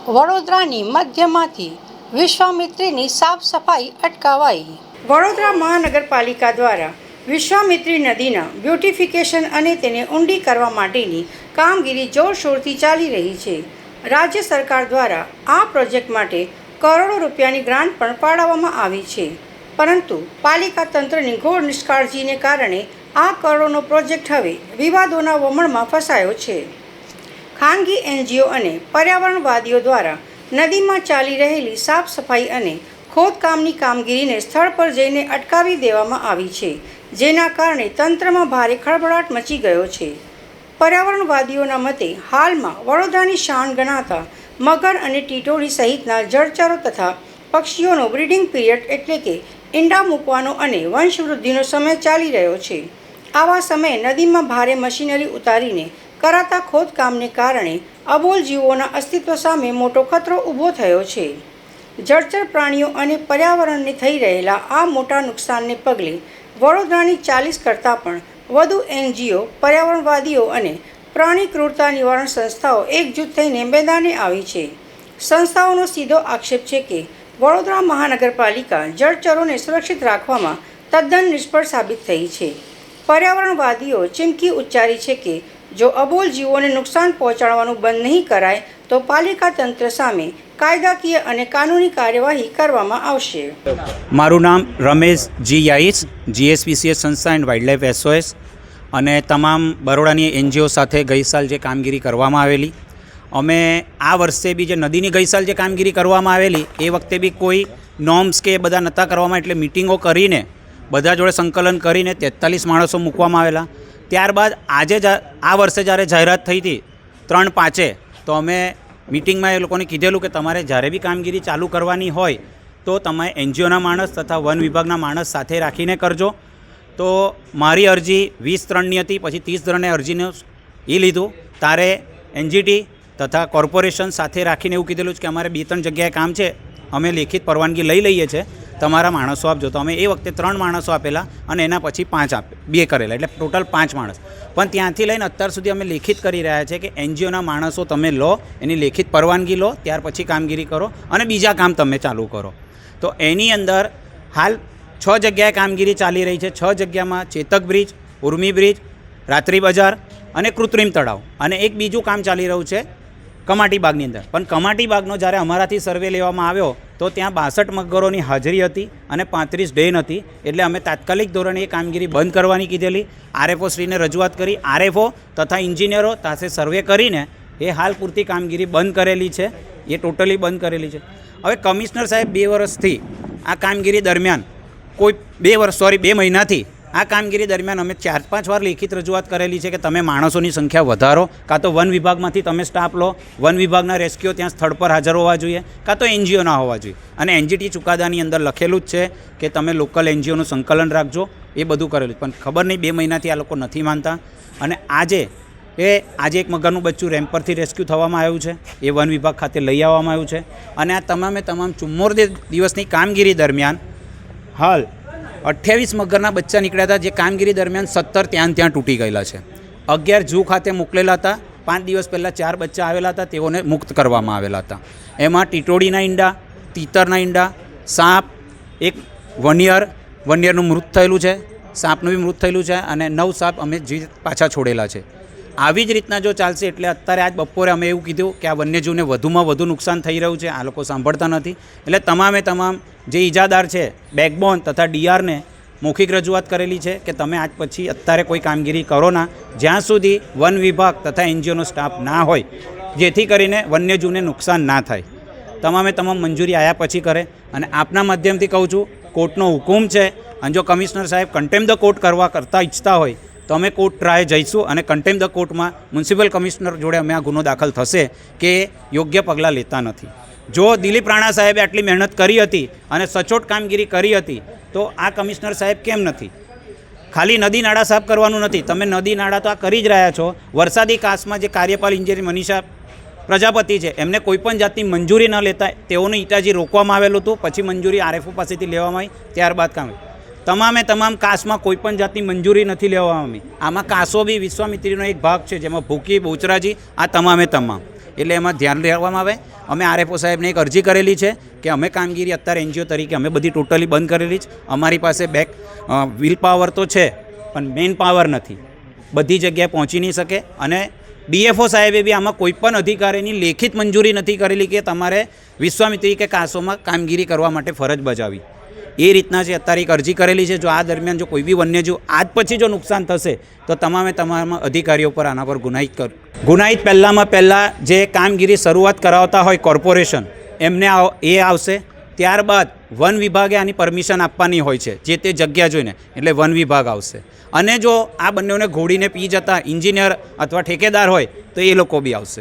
વડોદરાની મધ્યમાંથી વિશ્વામિત્રીની સાફ સફાઈ અટકાવાઈ। વડોદરા મહાનગરપાલિકા દ્વારા વિશ્વામિત્રી નદીના બ્યુટિફિકેશન અને તેને ઊંડી કરવા માટેની કામગીરી જોરશોરથી ચાલી રહી છે। રાજ્ય સરકાર દ્વારા આ પ્રોજેક્ટ માટે કરોડો રૂપિયાની ગ્રાન્ટ પણ ફાળવવામાં આવી છે, પરંતુ પાલિકા તંત્રની ઘોર નિષ્કાળજીને કારણે આ કરોડોનો પ્રોજેક્ટ હવે વિવાદોના વમળમાં ફસાયો છે। ખાનગી એનજીઓ અને પર્યાવરણવાદીઓ દ્વારા નદીમાં ચાલી રહેલી સાફ સફાઈ અને ખોદકામની કામગીરીને સ્થળ પર જઈને અટકાવી દેવામાં આવી છે, જેના કારણે તંત્રમાં ભારે ખળભળાટ મચી ગયો છે। પર્યાવરણવાદીઓના મતે હાલમાં વડોદરાની શાન ગણાતા મગર અને ટીટોળી સહિતના જળચરો તથા પક્ષીઓનો બ્રીડિંગ પીરિયડ એટલે કે ઈંડા મૂકવાનો અને વંશવૃદ્ધિનો સમય ચાલી રહ્યો છે। આવા સમયે નદીમાં ભારે મશીનરી ઉતારીને કરાતા ખોદકામને કારણે અબોલ જીવોના અસ્તિત્વ સામે મોટો ખતરો ઊભો થયો છે। જળચર પ્રાણીઓ અને પર્યાવરણને થઈ રહેલા આ મોટા નુકસાનને પગલે વડોદરાની 40 કરતાં પણ વધુ એનજીઓ, પર્યાવરણવાદીઓ અને પ્રાણી ક્રૂરતા નિવારણ સંસ્થાઓ એકજૂથ થઈને મેદાને આવી છે। સંસ્થાઓનો સીધો આક્ષેપ છે કે વડોદરા મહાનગરપાલિકા જળચરોને સુરક્ષિત રાખવામાં તદ્દન નિષ્ફળ સાબિત થઈ છે। પર્યાવરણવાદીઓ ચીમકી ઉચ્ચારી છે કે જો અબોલ જીવોને નુકસાન પહોંચાડવાનું બંધ નહીં કરાય તો પાલિકા તંત્ર સામે કાયદાકીય અને કાનૂની કાર્યવાહી કરવામાં આવશે। મારું નામ રમેશ જી યાઈસ, GSPCS સંસ્થા એન્ડ વાઇલ્ડલાઇફ SOS અને તમામ બરોડાની એનજીઓ સાથે ગઈ સાલ જે કામગીરી કરવામાં આવેલી, અમે આ વર્ષે બી જે નદીની ગઈ સાલ જે કામગીરી કરવામાં આવેલી એ વખતે બી કોઈ નોર્મ્સ કે બધા નહોતા કરવામાં, એટલે મિટિંગો કરીને બધા જોડે સંકલન કરીને 43 માણસો મૂકવામાં આવેલા। ત્યારબાદ આજે આ વર્ષે જ્યારે જાહેરાત થઈ હતી 3/5 તો અમે મિટિંગમાં એ લોકોને કીધેલું કે તમારે જ્યારે બી કામગીરી ચાલુ કરવાની હોય તો તમે એનજીઓના માણસ તથા વન વિભાગના માણસ સાથે રાખીને કરજો। તો મારી અરજી 20/3ની હતી, પછી 30/3 અરજીને એ લીધું, તારે NGT તથા કોર્પોરેશન સાથે રાખીને એવું કીધેલું કે અમારે 2-3 જગ્યાએ કામ છે, અમે લેખિત પરવાનગી લઈ લઈએ છીએ, તમારા માણસો આપજો। તો અમે એ વખતે 3 માણસો આપેલા અને એના પછી 2 કરેલા, એટલે ટોટલ 5 માણસ। પણ ત્યાંથી લઈને અત્યાર સુધી અમે લેખિત કરી રહ્યા છે કે એનજીઓના માણસો તમે લો, એની લેખિત પરવાનગી લો, ત્યાર પછી કામગીરી કરો અને બીજા કામ તમે ચાલુ કરો। તો એની અંદર હાલ 6 જગ્યાએ કામગીરી ચાલી રહી છે। 6 જગ્યામાં ચેતક બ્રિજ, ઉર્મી બ્રિજ, રાત્રિ બજાર અને કૃત્રિમ તળાવ, અને એક બીજું કામ ચાલી રહ્યું છે કમાટી બાગની અંદર। પણ કમાટી બાગનો જ્યારે અમારાથી સર્વે લેવામાં આવ્યો તો ત્યાં 62 મગરોની હાજરી હતી અને 35 ડેન હતી, એટલે અમે તાત્કાલિક ધોરણે એ કામગીરી બંધ કરવાની કીધેલી। RFO શ્રીને રજૂઆત કરી, RFO તથા ઇન્જિનિયરો સાથે સર્વે કરીને એ હાલ પૂરતી કામગીરી બંધ કરેલી છે, એ ટોટલી બંધ કરેલી છે। હવે કમિશનર સાહેબ 2 વર્ષથી આ કામગીરી દરમિયાન કોઈ 2 મહિનાથી આ કામગીરી દરમિયાન અમે 4-5 વાર લેખિત રજૂઆત કરેલી છે કે તમે માણસોની સંખ્યા વધારો, કાં તો વન વિભાગમાંથી તમે સ્ટાફ લો, વન વિભાગના રેસ્ક્યુ ત્યાં સ્થળ પર હાજર હોવા જોઈએ, કાં તો એનજીઓના હોવા જોઈએ। અને NGT ચુકાદાની અંદર લખેલું જ છે કે તમે લોકલ એનજીઓનું સંકલન રાખજો, એ બધું કરેલું, પણ ખબર નહીં 2 મહિનાથી આ લોકો નથી માનતા। અને આજે એક મગરનું બચ્ચું રેમ્પ પરથી રેસ્ક્યુ થવામાં આવ્યું છે, એ વન વિભાગ ખાતે લઈ આવવામાં આવ્યું છે। અને આ તમામ 74 દિવસની કામગીરી દરમિયાન હાલ 28 મગરના બચ્ચા નીકળ્યા હતા, જે કામગીરી દરમિયાન 17 ત્યાં તૂટી ગયેલા છે। 11 ઝૂ ખાતે મોકલેલા હતા, 5 દિવસ પહેલાં 4 બચ્ચા આવેલા હતા, તેઓને મુક્ત કરવામાં આવેલા હતા। એમાં ટીટોળીના ઈંડા, તીતરના ઈંડા, સાપ, એક વનિયરનું મૃત થયેલું છે, સાપનું બી મૃત થયેલું છે, અને 9 સાપ અમે પાછા છોડેલા છે। આવી જ રીતના જો ચાલશે એટલે અત્યારે આજ બપોરે અમે એવું કીધું કે આ વન્યજીવને વધુમાં વધુ નુકસાન થઈ રહ્યું છે, આ લોકો સાંભળતા નથી, એટલે તમામ જે ઈજાદાર છે બેકબોન તથા DRને મૌખિક રજૂઆત કરેલી છે કે તમે આજ પછી અત્યારે કોઈ કામગીરી કરો ના, જ્યાં સુધી વન વિભાગ તથા NGOનો સ્ટાફ ના હોય, જેથી કરીને વન્યજીવને નુકસાન ના થાય। તમામ મંજૂરી આવ્યા પછી કરે। અને આપના માધ્યમથી કહું છું, કોર્ટનો હુકુમ છે, અને જો કમિશનર સાહેબ કન્ટેમ્પ ધ કોર્ટ કરતા ઈચ્છતા હોય તો અમે કોર્ટ ટ્રાય જઈશું, અને કન્ટેમ્પ ધ કોર્ટમાં મ્યુનિસિપલ કમિશનર જોડે અમે આ ગુનો દાખલ થશે કે યોગ્ય પગલાં લેતા નથી। જો દિલીપ રાણા સાહેબે આટલી મહેનત કરી હતી અને સચોટ કામગીરી કરી હતી તો આ કમિશનર સાહેબ કેમ નથી? ખાલી નદી નાળા સાફ કરવાનું નથી, તમે નદી નાળા તો આ કરી જ રહ્યા છો। વરસાદી કાસમાં જે કાર્યપાલ ઇન્જિનિયર મનીષા પ્રજાપતિ છે, એમને કોઈપણ જાતની મંજૂરી ન લેતા તેઓનું ઈટાજી રોકવામાં આવેલું હતું, પછી મંજૂરી RFO પાસેથી લેવામાં આવી, ત્યારબાદ કામ। તમામ કાસમાં કોઈપણ જાતની મંજૂરી નથી લેવામાં આવી। આમાં કાસો બી વિશ્વામિત્રીનો એક ભાગ છે, જેમાં ભૂકી, બોચરાજી, આ તમામ એટલે એમાં ધ્યાન લેવામાં આવે. અમે આરએફઓ સાહેબને એક અરજી કરેલી છે કે અમે કામગીરી અત્યારે એનજીઓ તરીકે અમે બધી ટોટલી બંધ કરેલી જ. અમારી પાસે વિલ પાવર તો છે પણ મેન પાવર નથી, બધી જગ્યાએ પહોંચી નહીં શકે. અને ડીએફઓ સાહેબે બી આમાં કોઈ પણ અધિકારીની લેખિત મંજૂરી નથી કરેલી કે તમારે વિશ્વામિત્રી કે કાસોમાં કામગીરી કરવા માટે ફરજ બજાવી. એ રીતના છે અત્યારે એક અરજી કરેલી છે. જો આ દરમિયાન જો કોઈ બી વન્યજીવ આજ પછી જો નુકસાન થશે તો તમામ અધિકારીઓ પર આના પર ગુનાહિત પહેલાં જે કામગીરી શરૂઆત કરાવતા હોય કોર્પોરેશન એમને એ આવશે. ત્યારબાદ વન વિભાગે આની પરમિશન આપવાની હોય છે જે તે જગ્યા જોઈને, એટલે વન વિભાગ આવશે. અને જો આ બંનેઓને ઘોડીને પી જતા ઇન્જિનિયર અથવા ઠેકેદાર હોય તો એ લોકો બી આવશે.